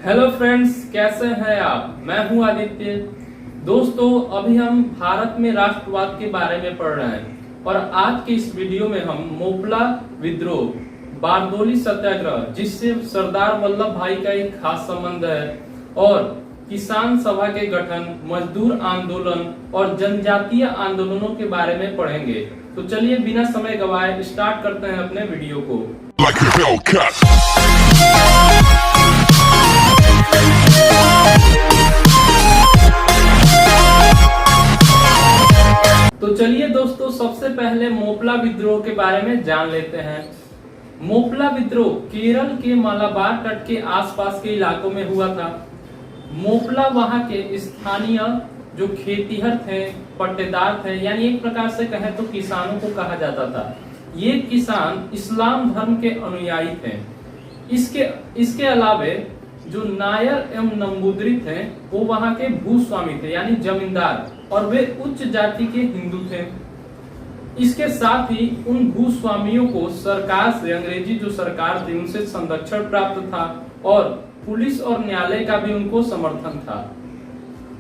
Hello friends, कैसे हैं आप। मैं हूं आदित्य। दोस्तों, अभी हम भारत में राष्ट्रवाद के बारे में पढ़ रहे हैं और आज के इस वीडियो में हम मोपला विद्रोह, बारदोली सत्याग्रह, जिससे सरदार वल्लभ भाई का एक खास संबंध है, और किसान सभा के गठन, मजदूर आंदोलन और जनजातीय आंदोलनों के बारे में पढ़ेंगे। तो चलिए बिना समय गवाए स्टार्ट करते हैं अपने वीडियो को। तो चलिए दोस्तों, सबसे पहले मोपला विद्रोह के बारे में जान लेते हैं। मोपला विद्रोह केरल के मालाबार तट के आसपास के इलाकों में हुआ था। मोपला वहां के स्थानीय जो खेतीहर थे, पट्टेदार थे, यानी एक प्रकार से कहें तो किसानों को कहा जाता था। ये किसान इस्लाम धर्म के अनुयायी थे। इसके अलावे जो नायर एवं नंबूदरी थे वो वहां के भूस्वामी थे, यानी जमींदार, और वे उच्च जाति के हिंदू थे। इसके साथ ही उन भूस्वामियों को सरकार से, अंग्रेजी जो सरकार थी उनसे संरक्षण प्राप्त था और पुलिस और न्यायालय का भी उनको समर्थन था।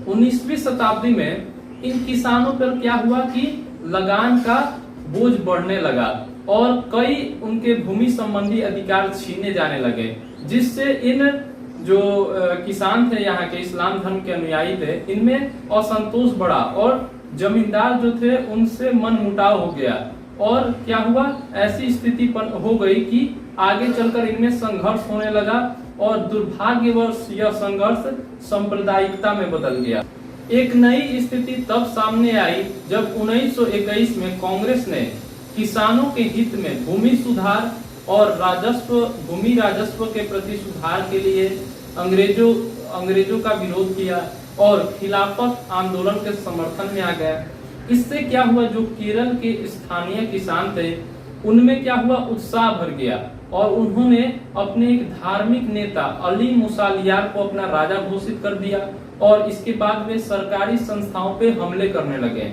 19वीं शताब्दी में इन किसानों पर क्या हुआ कि लगान का बोझ बढ़ने लगा और कई उनके भूमि संबंधी अधिकार छीने जाने लगे, जिससे इन जो किसान थे, यहाँ के इस्लाम धर्म के अनुयायी थे, इनमें असंतोष बढ़ा और जमींदार जो थे उनसे मन मुटाव हो गया। और क्या हुआ, ऐसी स्थिति हो गई कि आगे चलकर इनमें संघर्ष होने लगा और दुर्भाग्यवश यह संघर्ष सांप्रदायिकता में बदल गया। एक नई स्थिति तब सामने आई जब 1921 में कांग्रेस ने किसानों के हित में भूमि सुधार और भूमि राजस्व के प्रति सुधार के लिए अंग्रेजों का विरोध किया और खिलाफत आंदोलन के समर्थन में आ गया। इससे क्या हुआ, जो केरल के स्थानीय किसान थे उनमें क्या हुआ, उत्साह भर गया और उन्होंने अपने एक धार्मिक नेता अली मुसालियार को अपना राजा घोषित कर दिया और इसके बाद वे सरकारी संस्थाओं पे हमले करने लगे,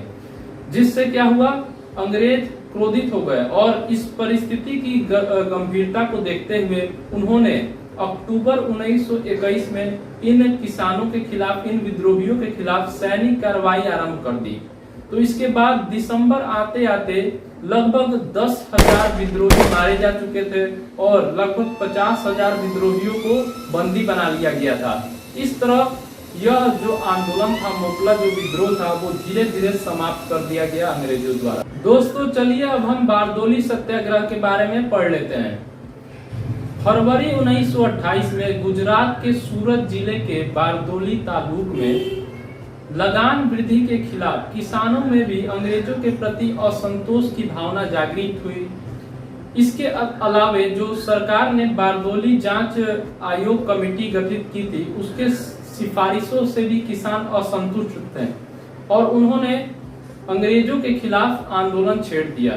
जिससे क्या हुआ, अंग्रेज क्रोधित हो गए और इस परिस्थिति की गंभीरता को देखते हुए उन्होंने अक्टूबर 1921 में इन किसानों के खिलाफ, इन विद्रोहियों के खिलाफ सैनिक कार्रवाई आरंभ कर दी। तो इसके बाद दिसंबर आते आते लगभग 10,000 विद्रोही मारे जा चुके थे और लगभग 50,000 विद्रोहियों को बंदी बना लिया गया था। इस तरह यह जो आंदोलन था, मोपला जो विद्रोह था, वो धीरे धीरे समाप्त कर दिया गया अंग्रेजों द्वारा। दोस्तों चलिए अब हम बारदोली सत्याग्रह के बारे में पढ़ लेते हैं। फरवरी 1928 में गुजरात के सूरत जिले के बारदोली तालुक में लगान वृद्धि के खिलाफ किसानों में भी अंग्रेजों के प्रति असंतोष की भावना जागृत हुई। इसके अलावे जो सरकार ने बारदोली जांच आयोग कमेटी गठित की थी, उसके सिफारिशों से भी किसान असंतुष्ट थे और उन्होंने अंग्रेजों के खिलाफ आंदोलन छेड़ दिया।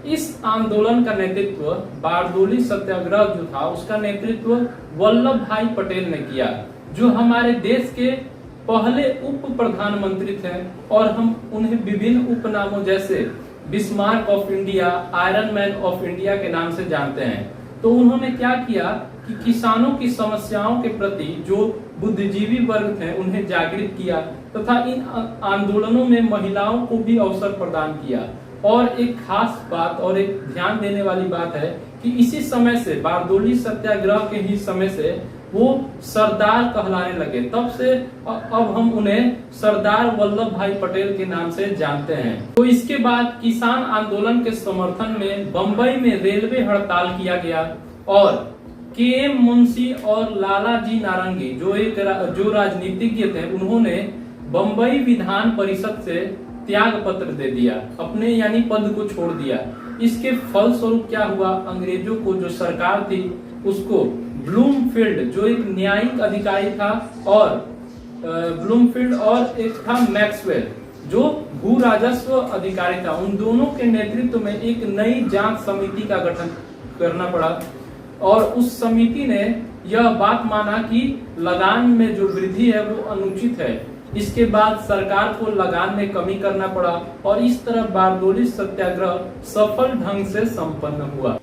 इस आंदोलन का नेतृत्व, बारदोली सत्याग्रह जो था उसका नेतृत्व वल्लभ भाई पटेल ने किया, जो हमारे देश के पहले उप प्रधानमंत्री थे और हम उन्हें विभिन्न उपनामों जैसे Bismarck of India, iron man of India के नाम से जानते हैं। तो उन्होंने क्या किया कि किसानों की समस्याओं के प्रति जो बुद्धिजीवी वर्ग थे उन्हें जागृत किया तथा इन आंदोलनों में महिलाओं को भी अवसर प्रदान किया। और एक खास बात और एक ध्यान देने वाली बात है कि इसी समय से, बारदोली सत्याग्रह के ही समय से वो सरदार कहलाने लगे। तब से अब हम उन्हें सरदार वल्लभ भाई पटेल के नाम से जानते हैं। तो इसके बाद किसान आंदोलन के समर्थन में बंबई में रेलवे हड़ताल किया गया और के.एम. मुंशी और लालाजी नारंगी जो राजनीतिज्ञ थे, उन्होंने बंबई विधान परिषद से त्याग पत्र दे दिया, अपने यानी पद को छोड़ दिया। इसके फलस्वरूप क्या हुआ, अंग्रेजों को जो सरकार थी उसको ब्लूमफील्ड जो एक न्यायिक अधिकारी था, और ब्लूमफील्ड और एक था मैक्सवेल जो भू राजस्व अधिकारी था, उन दोनों के नेतृत्व में एक नई जांच समिति का गठन करना पड़ा और उस समिति ने यह बात माना कि लगान में जो वृद्धि है वो अनुचित है। इसके बाद सरकार को लगान में कमी करना पड़ा और इस तरह बारदोली सत्याग्रह सफल ढंग से संपन्न हुआ।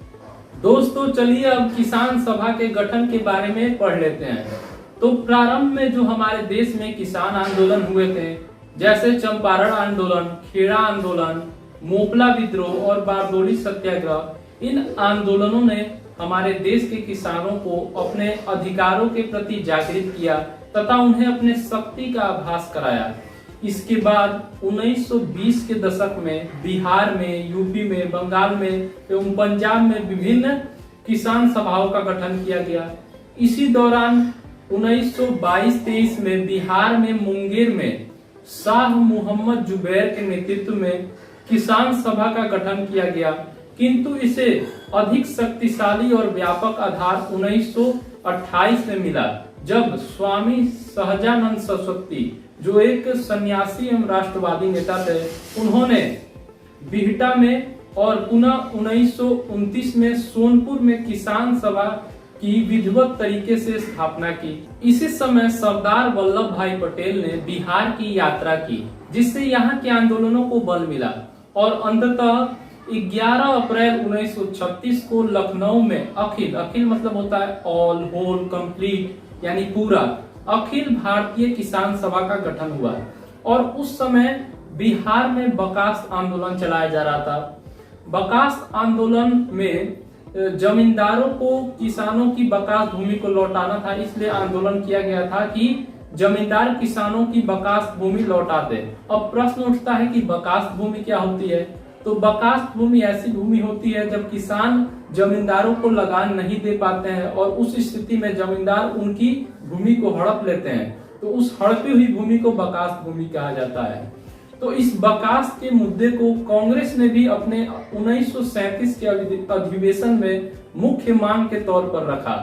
दोस्तों चलिए अब किसान सभा के गठन के बारे में पढ़ लेते हैं। तो प्रारंभ में जो हमारे देश में किसान आंदोलन हुए थे, जैसे चंपारण आंदोलन, खेड़ा आंदोलन, मोपला विद्रोह और बारडोली सत्याग्रह, इन आंदोलनों ने हमारे देश के किसानों को अपने अधिकारों के प्रति जागृत किया तथा उन्हें अपने शक्ति का आभास कराया। इसके बाद 1920 के दशक में बिहार में, यूपी में, बंगाल में एवं पंजाब में विभिन्न किसान सभाओं का गठन किया गया। इसी दौरान 1922-23 में बिहार में मुंगेर में शाह मोहम्मद जुबैर के नेतृत्व में किसान सभा का गठन किया गया, किंतु इसे अधिक शक्तिशाली और व्यापक आधार 1928 में मिला, जब स्वामी सहजानंद सरस्वती, जो एक सन्यासी एवं राष्ट्रवादी नेता थे, उन्होंने बिहटा में और पुनः 1929 में सोनपुर में किसान सभा की विधिवत तरीके से स्थापना की। इसी समय सरदार वल्लभ भाई पटेल ने बिहार की यात्रा की, जिससे यहाँ के आंदोलनों को बल मिला और अंततः 11 अप्रैल 1936 को लखनऊ में अखिल मतलब होता है ऑल, होल, कंप्लीट यानी पूरा, अखिल भारतीय किसान सभा का गठन हुआ। और उस समय बिहार में बकास आंदोलन चलाया जा रहा था। बकास आंदोलन में जमींदारों को किसानों की बकास भूमि को लौटाना था, इसलिए आंदोलन किया गया था कि जमींदार किसानों की बकास भूमि लौटा दे। अब प्रश्न उठता है कि बकास भूमि क्या होती है? तो बकास भूमि ऐसी भूमि होती है जब किसान जमींदारों को लगान नहीं दे पाते हैं और उस स्थिति में जमींदार उनकी भूमि को हड़प लेते हैं, तो उस हड़पी हुई भूमि को बकास भूमि कहा जाता है। तो इस बकास के मुद्दे को कांग्रेस ने भी अपने 1937 के अधिवेशन में मुख्य मांग के तौर पर रखा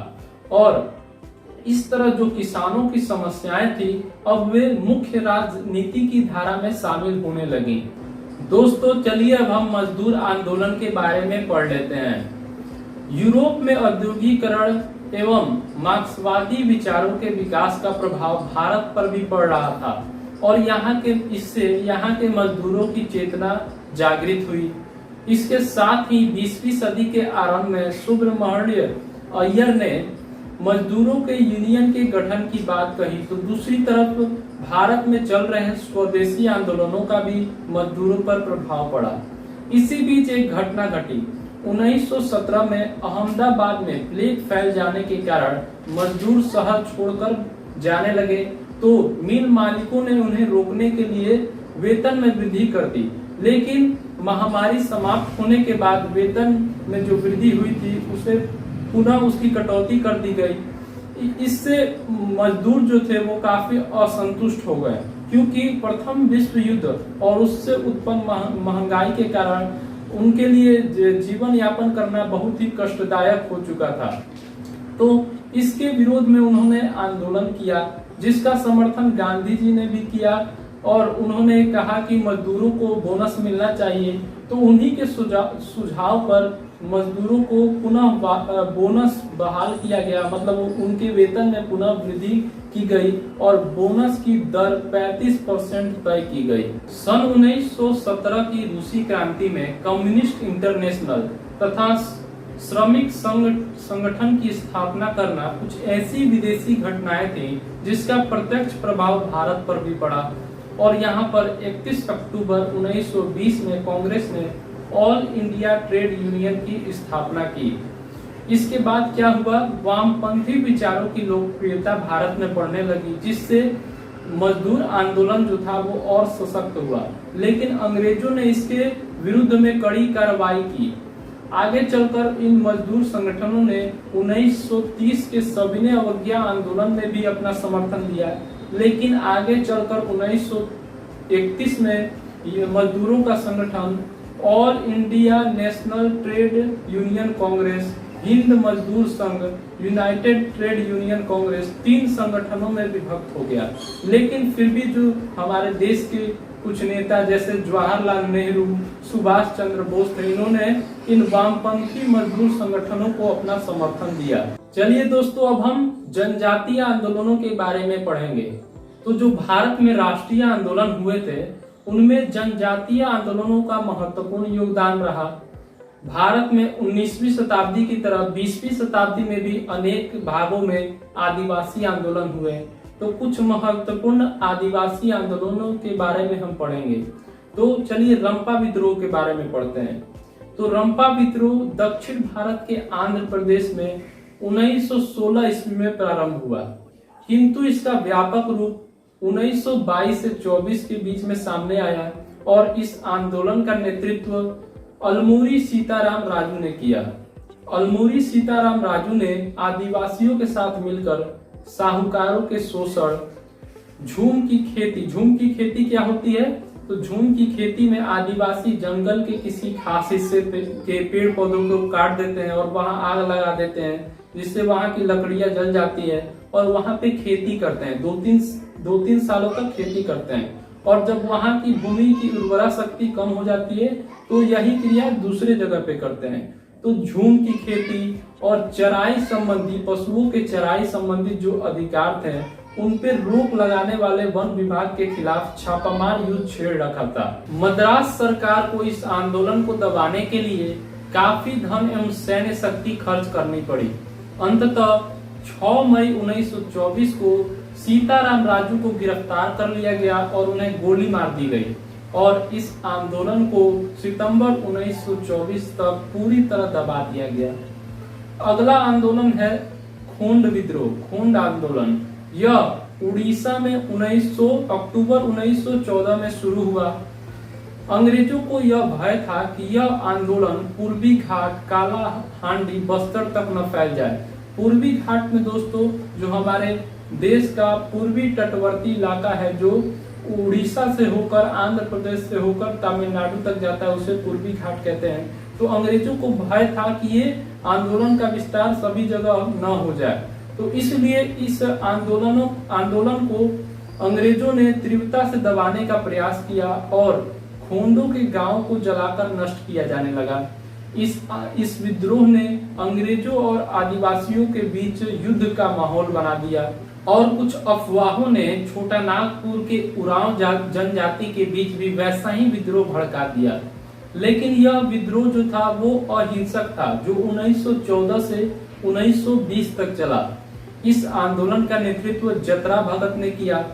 और इस तरह जो किसानों की समस्याएं थी, अब वे मुख्य राजनीति की धारा में शामिल होने लगी। दोस्तों चलिए अब हम मजदूर आंदोलन के बारे में पढ़ लेते हैं। यूरोप में औद्योगिकरण एवं मार्क्सवादी विचारों के विकास का प्रभाव भारत पर भी पड़ रहा था और इससे यहाँ के मजदूरों की चेतना जागृत हुई। इसके साथ ही 20वीं सदी के आरंभ में सुब्रमण्य अय्यर ने मजदूरों के यूनियन के गठन की बात कही, तो दूसरी तरफ भारत में चल रहे स्वदेशी आंदोलनों का भी मजदूरों पर प्रभाव पड़ा। इसी बीच एक घटना घटी। 1917 में अहमदाबाद में प्लेग फैल जाने के कारण मजदूर शहर छोड़कर जाने लगे, तो मिल मालिकों ने उन्हें रोकने के लिए वेतन में वृद्धि कर दी, लेकिन महामारी समाप्त होने के बाद वेतन में जो वृद्धि हुई थी उसे पुनः उसकी कटौती कर दी गई। इससे मजदूर जो थे वो काफी असंतुष्ट हो गए, क्योंकि प्रथम विश्व युद्ध और उससे उत्पन्न महंगाई के कारण उनके लिए जीवन यापन करना बहुत ही कष्टदायक हो चुका था। तो इसके विरोध में उन्होंने आंदोलन किया, जिसका समर्थन गांधी जी ने भी किया और उन्होंने कहा कि मजदूरों को बोनस मिलना चाहिए। तो उन्हीं के सुझाव पर मजदूरों को पुनः बोनस बहाल किया गया, मतलब उनके वेतन में पुनः वृद्धि की गई और बोनस की दर 35% तय की गई। सन 1917 की रूसी क्रांति में कम्युनिस्ट इंटरनेशनल तथा श्रमिक संगठन की स्थापना करना कुछ ऐसी विदेशी घटनाएं थी जिसका प्रत्यक्ष प्रभाव भारत पर भी पड़ा और यहाँ पर 31 अक्टूबर 1920 में कांग्रेस ने ऑल इंडिया ट्रेड यूनियन की स्थापना की। इसके बाद क्या हुआ, वामपंथी विचारों की लोकप्रियता भारत में बढ़ने लगी, जिससे मजदूर आंदोलन जो था वो और सशक्त हुआ, लेकिन अंग्रेजों ने इसके विरुद्ध में कड़ी कार्रवाई की। आगे चलकर इन मजदूर संगठनों ने 1930 के सविनय अवज्ञा आंदोलन में भी अपना समर्थन दिया, लेकिन आगे चलकर 1931 में ये मजदूरों का संगठन all India national trade union Congress, Hind मजदूर संघ, यूनाइटेड ट्रेड यूनियन कांग्रेस 3 संगठनों में विभक्त हो गया। लेकिन फिर भी जो हमारे देश के कुछ नेता जैसे जवाहरलाल नेहरू, सुभाष चंद्र बोस थे, इन्होंने इन वामपंथी मजदूर संगठनों को अपना समर्थन दिया। चलिए दोस्तों अब हम जनजातीय आंदोलनों के बारे में पढ़ेंगे। तो जो भारत में राष्ट्रीय आंदोलन हुए थे उनमें जनजातीय आंदोलनों का महत्वपूर्ण योगदान रहा। भारत में 19वीं शताब्दी की तरह 20वीं शताब्दी में भी अनेक भागों में आदिवासी आंदोलन हुए। तो कुछ महत्वपूर्ण आदिवासी आंदोलनों के बारे में हम पढ़ेंगे। तो चलिए रंपा विद्रोह के बारे में पढ़ते हैं। तो रंपा विद्रोह दक्षिण भारत के आंध्र प्रदेश में 1916 ईस्वी में प्रारंभ हुआ, किंतु इसका व्यापक रूप 1922 से 24 के बीच में सामने आया और इस आंदोलन का नेतृत्व अलमूरी सीताराम राजू ने किया। अलमूरी सीताराम राजू ने आदिवासियों के साथ मिलकर साहूकारों के शोषण, झूम की खेती क्या होती है? तो झूम की खेती में आदिवासी जंगल के किसी खास हिस्से के पेड़ पौधों को काट देते हैं और वहां आग लगा देते हैं, जिससे वहां की लकड़ियां जल जाती है और वहां पे खेती करते हैं। दो तीन सालों तक खेती करते हैं और जब वहां की भूमि की उर्वरा शक्ति कम हो जाती है तो यही क्रिया दूसरे जगह पे करते हैं। तो झूम की खेती और चराई संबंधी, पशुओं के चराई संबंधी जो अधिकार थे उन पे रोक लगाने वाले वन विभाग के खिलाफ छापामार युद्ध छेड़ रखा था। मद्रास सरकार को इस आंदोलन को दबाने के लिए काफी धन एवं सैन्य शक्ति खर्च करनी पड़ी। अंततः 6 मई 1924 को सीताराम राजू को गिरफ्तार कर लिया गया और उन्हें गोली मार दी गई और इस आंदोलन को सितंबर 1924 तक पूरी तरह दबा दिया गया। अगला आंदोलन है खोंड विद्रोह, खोंड आंदोलन। यह उड़ीसा में अक्टूबर 1914 में शुरू हुआ। अंग्रेजों को यह भय था कि यह आंदोलन पूर्वी घाट, काला हांडी, बस्तर तक न फैल जाए। पूर्वी घाट में दोस्तों जो हमारे देश का पूर्वी तटवर्ती इलाका है, जो उड़ीसा से होकर, आंध्र प्रदेश से होकर तमिलनाडु तक जाता है, उसे पूर्वी घाट कहते हैं। तो अंग्रेजों को भय था कि ये आंदोलन का विस्तार सभी जगह न हो जाए, तो इसलिए इस आंदोलन को अंग्रेजों ने तीव्रता से दबाने का प्रयास किया और खोंडों के गांवों को जलाकर नष्ट किया जाने लगा। इस विद्रोह ने अंग्रेजों और आदिवासियों के बीच युद्ध का माहौल बना दिया और कुछ अफवाहों ने छोटा नागपुर के उरांव जनजाति के बीच भी वैसा ही विद्रोह भड़का दिया। लेकिन यह विद्रोह जो था वो अहिंसक था, जो 1914 से 1920 तक चला। इस आंदोलन का नेतृत्व जतरा भगत ने किया।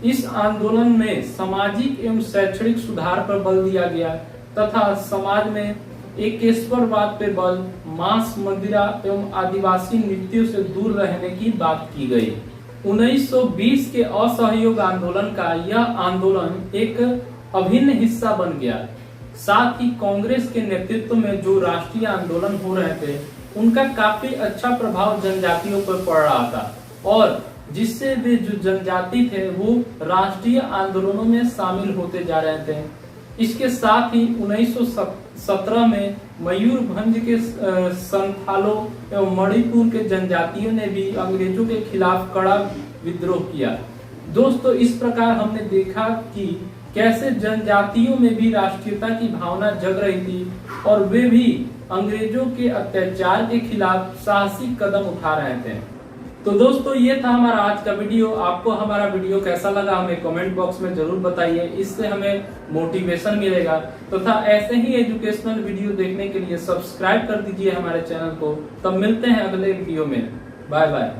इस आंदोलन में सामाजिक एवं शैक्षणिक सुधार पर बल दिया गया तथा समाज में एकेश्वरवाद पे बल, मांस, मदिरा एवं आदिवासी नृत्यों से दूर रहने की बात की गई। 1920 के असहयोग आंदोलन का यह आंदोलन एक अभिन्न हिस्सा बन गया। साथ ही कांग्रेस के नेतृत्व में जो राष्ट्रीय आंदोलन हो रहे थे उनका काफी अच्छा प्रभाव जनजातियों पर पड़ रहा था और जिससे वे जो जनजाति थे वो राष्ट्रीय आंदोलनों में शामिल होते जा रहे थे। इसके साथ ही 1917 में मयूरभंज के संथालों एवं मणिपुर के जनजातियों ने भी अंग्रेजों के खिलाफ कड़ा विद्रोह किया। दोस्तों इस प्रकार हमने देखा कि कैसे जनजातियों में भी राष्ट्रीयता की भावना जग रही थी और वे भी अंग्रेजों के अत्याचार के खिलाफ साहसिक कदम उठा रहे थे। तो दोस्तों ये था हमारा आज का वीडियो। आपको हमारा वीडियो कैसा लगा हमें कमेंट बॉक्स में जरूर बताइए, इससे हमें मोटिवेशन मिलेगा। तथा ऐसे ही एजुकेशनल वीडियो देखने के लिए सब्सक्राइब कर दीजिए हमारे चैनल को। तब मिलते हैं अगले वीडियो में। Bye bye.